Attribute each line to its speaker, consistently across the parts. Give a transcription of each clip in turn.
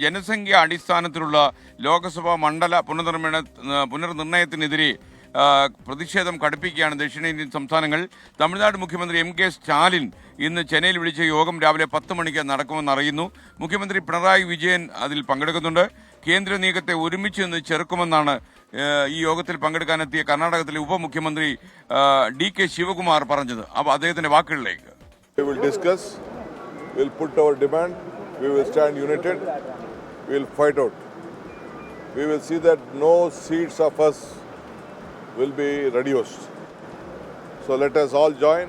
Speaker 1: ജനസംഖ്യ അടിസ്ഥാനത്തിലുള്ള ലോക്സഭാ മണ്ഡല പുനർനിർണയത്തിനെതിരെ പ്രതിഷേധം കടുപ്പിക്കുകയാണ് ദക്ഷിണേന്ത്യൻ സംസ്ഥാനങ്ങൾ. തമിഴ്നാട് മുഖ്യമന്ത്രി എം കെ സ്റ്റാലിൻ ഇന്ന് ചെന്നൈയിൽ വിളിച്ച യോഗം രാവിലെ 10 മണിക്ക് നടക്കുമെന്ന് അറിയുന്നു. മുഖ്യമന്ത്രി പിണറായി വിജയൻ അതിൽ പങ്കെടുക്കുന്നുണ്ട്. കേന്ദ്ര നീക്കത്തെ ഒരുമിച്ച് നിന്ന് ചെറുക്കുമെന്നാണ് ഈ യോഗത്തിൽ പങ്കെടുക്കാനെത്തിയ കർണാടകത്തിലെ ഉപമുഖ്യമന്ത്രി ഡി കെ ശിവകുമാർ പറഞ്ഞത്. അപ്പോൾ അദ്ദേഹത്തിന്റെ വാക്കുകളിലേക്ക്.
Speaker 2: We will stand united. We will fight out. We will see that no seats of us will be reduced. So let us all join.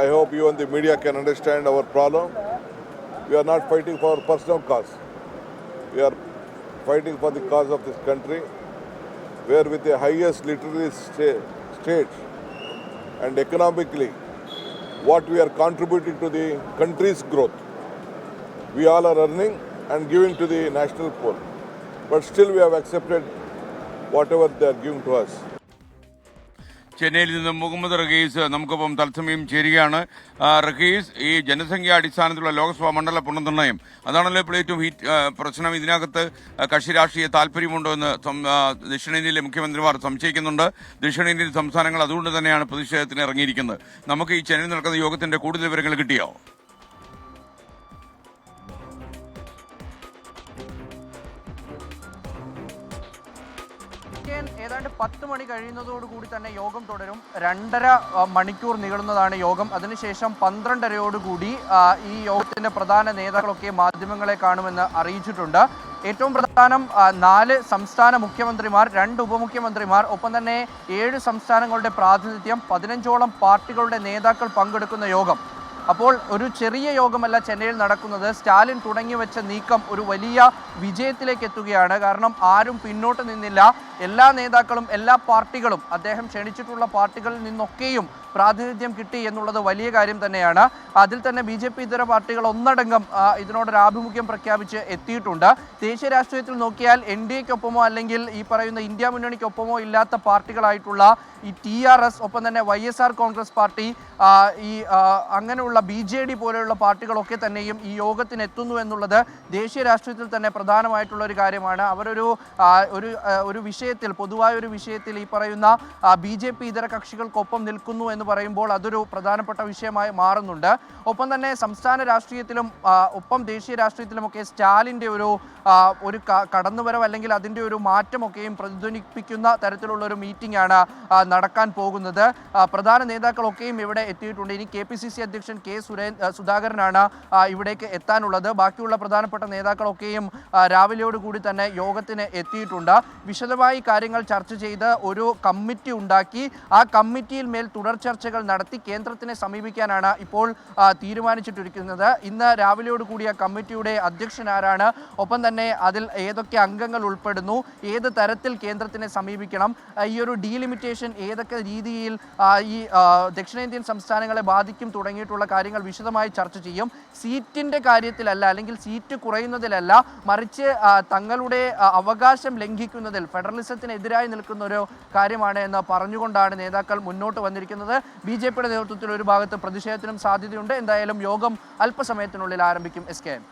Speaker 2: I hope you and the media can understand our problem. We are not fighting for our personal cause. We are fighting for the cause of this country, where with the highest literary state and economically, what we are contributing to the country's growth. We all are earning and giving to the national pool. But still we have accepted whatever they are giving to us.
Speaker 1: ചെന്നൈയിൽ നിന്ന് മുഹമ്മദ് റഹീസ് നമുക്കൊപ്പം തത്സമയം ചേരുകയാണ്. റഹീസ്, ഈ ജനസംഖ്യ അടിസ്ഥാനത്തിലുള്ള ലോക്സഭാ മണ്ഡല പുനർനിർണയം അതാണല്ലോ ഇപ്പോൾ ഏറ്റവും പ്രശ്നം. ഇതിനകത്ത് കക്ഷി രാഷ്ട്രീയ താല്പര്യമുണ്ടോ എന്ന് ദക്ഷിണേന്ത്യയിലെ മുഖ്യമന്ത്രിമാർ സംശയിക്കുന്നുണ്ട്. ദക്ഷിണേന്ത്യൻ സംസ്ഥാനങ്ങൾ അതുകൊണ്ട് തന്നെയാണ് പ്രതിഷേധത്തിന് ഇറങ്ങിയിരിക്കുന്നത്. നമുക്ക് ഈ ചെന്നൈയിൽ നടക്കുന്ന യോഗത്തിന്റെ കൂടുതൽ വിവരങ്ങൾ കിട്ടിയോ?
Speaker 3: ഏതാണ്ട് 10 മണി കഴിയുന്നതോടുകൂടി തന്നെ യോഗം തുടരും. 2.5 മണിക്കൂർ നീളുന്നതാണ് യോഗം. അതിനുശേഷം 12:30യോടുകൂടി ഈ യോഗത്തിന്റെ പ്രധാന നേതാക്കളൊക്കെ മാധ്യമങ്ങളെ കാണുമെന്ന് അറിയിച്ചിട്ടുണ്ട്. ഏറ്റവും പ്രധാനം 4 സംസ്ഥാന മുഖ്യമന്ത്രിമാർ, 2 ഉപമുഖ്യമന്ത്രിമാർ, ഒപ്പം തന്നെ 7 സംസ്ഥാനങ്ങളുടെ പ്രാതിനിധ്യം, 15ഓളം പാർട്ടികളുടെ നേതാക്കൾ പങ്കെടുക്കുന്ന യോഗം. അപ്പോൾ ഒരു ചെറിയ യോഗമല്ല ചെന്നൈയിൽ നടക്കുന്നത്. സ്റ്റാലിൻ തുടങ്ങി വെച്ച നീക്കം ഒരു വലിയ വിജയത്തിലേക്ക് എത്തുകയാണ്. കാരണം ആരും പിന്നോട്ട് നിന്നില്ല. എല്ലാ നേതാക്കളും, എല്ലാ പാർട്ടികളും, അദ്ദേഹം ക്ഷണിച്ചിട്ടുള്ള പാർട്ടികളിൽ നിന്നൊക്കെയും പ്രാതിനിധ്യം കിട്ടി എന്നുള്ളത് വലിയ കാര്യം തന്നെയാണ്. അതിൽ തന്നെ BJP ഇതര പാർട്ടികൾ ഒന്നടങ്കം ഇതിനോടൊരു ആഭിമുഖ്യം പ്രഖ്യാപിച്ച് എത്തിയിട്ടുണ്ട്. ദേശീയ രാഷ്ട്രീയത്തിൽ നോക്കിയാൽ NDAക്കൊപ്പമോ അല്ലെങ്കിൽ ഈ പറയുന്ന ഇന്ത്യ മുന്നണിക്കൊപ്പമോ ഇല്ലാത്ത പാർട്ടികളായിട്ടുള്ള ഈ TRS, ഒപ്പം തന്നെ YSR കോൺഗ്രസ് പാർട്ടി, അങ്ങനെയുള്ള BJD പോലെയുള്ള പാർട്ടികളൊക്കെ തന്നെയും ഈ യോഗത്തിന് എത്തുന്നു എന്നുള്ളത് ദേശീയ രാഷ്ട്രീയത്തിൽ തന്നെ പ്രധാനമായിട്ടുള്ള ഒരു കാര്യമാണ്. അവരൊരു ഒരു വിഷയത്തിൽ, പൊതുവായ ഒരു വിഷയത്തിൽ ഈ പറയുന്ന BJP ഇതര കക്ഷികൾക്കൊപ്പം നിൽക്കുന്നു എന്ന് പറയുമ്പോൾ അതൊരു പ്രധാനപ്പെട്ട വിഷയമായി മാറുന്നുണ്ട്. ഒപ്പം തന്നെ സംസ്ഥാന രാഷ്ട്രീയത്തിലും ഒപ്പം ദേശീയ രാഷ്ട്രീയത്തിലുമൊക്കെ സ്റ്റാലിൻ്റെ ഒരു കടന്നുവരവ് അല്ലെങ്കിൽ അതിൻ്റെ ഒരു മാറ്റമൊക്കെയും പ്രതിധ്വനിപ്പിക്കുന്ന തരത്തിലുള്ള ഒരു മീറ്റിംഗ് ആണ് നടക്കാൻ പോകുന്നത്. പ്രധാന നേതാക്കളൊക്കെയും ഇവിടെ എത്തിയിട്ടുണ്ട്. ഇനി KPCC അധ്യക്ഷൻ സുധാകരനാണ് ഇവിടേക്ക് എത്താനുള്ളത്. ബാക്കിയുള്ള പ്രധാനപ്പെട്ട നേതാക്കളൊക്കെയും രാവിലെയോടുകൂടി തന്നെ യോഗത്തിന് എത്തിയിട്ടുണ്ട്. വിശദമായി കാര്യങ്ങൾ ചർച്ച ചെയ്ത് ഒരു കമ്മിറ്റി ഉണ്ടാക്കി ആ കമ്മിറ്റിയിൽ മേൽ തുടർ ചർച്ചകൾ നടത്തി കേന്ദ്രത്തിനെ സമീപിക്കാനാണ് ഇപ്പോൾ തീരുമാനിച്ചിട്ടിരിക്കുന്നത്. ഇന്ന് രാവിലെയോടുകൂടി ആ കമ്മിറ്റിയുടെ അധ്യക്ഷൻ ആരാണ്, ഒപ്പം തന്നെ അതിൽ ഏതൊക്കെ അംഗങ്ങൾ ഉൾപ്പെടുന്നു, ഏത് തരത്തിൽ കേന്ദ്രത്തിനെ സമീപിക്കണം, ഈ ഒരു ഡീലിമിറ്റേഷൻ ഏതൊക്കെ രീതിയിൽ ഈ ദക്ഷിണേന്ത്യൻ സംസ്ഥാനങ്ങളെ ബാധിക്കും തുടങ്ങിയിട്ടുള്ള കാര്യങ്ങൾ വിശദമായി ചർച്ച ചെയ്യും. സീറ്റിൻ്റെ കാര്യത്തിലല്ല, അല്ലെങ്കിൽ സീറ്റ് കുറയുന്നതിലല്ല, മറിച്ച് തങ്ങളുടെ അവകാശം ലംഘിക്കുന്നതിൽ ഫെഡറലിസത്തിനെതിരായി നിൽക്കുന്ന ഒരു കാര്യമാണ് എന്ന് പറഞ്ഞുകൊണ്ടാണ് നേതാക്കൾ മുന്നോട്ട് വന്നിരിക്കുന്നത്. BJPയുടെ നേതൃത്വത്തിൽ ഒരു ഭാഗത്ത് പ്രതിഷേധത്തിനും സാധ്യതയുണ്ട്. എന്തായാലും യോഗം അല്പസമയത്തിനുള്ളിൽ ആരംഭിക്കും. SKN.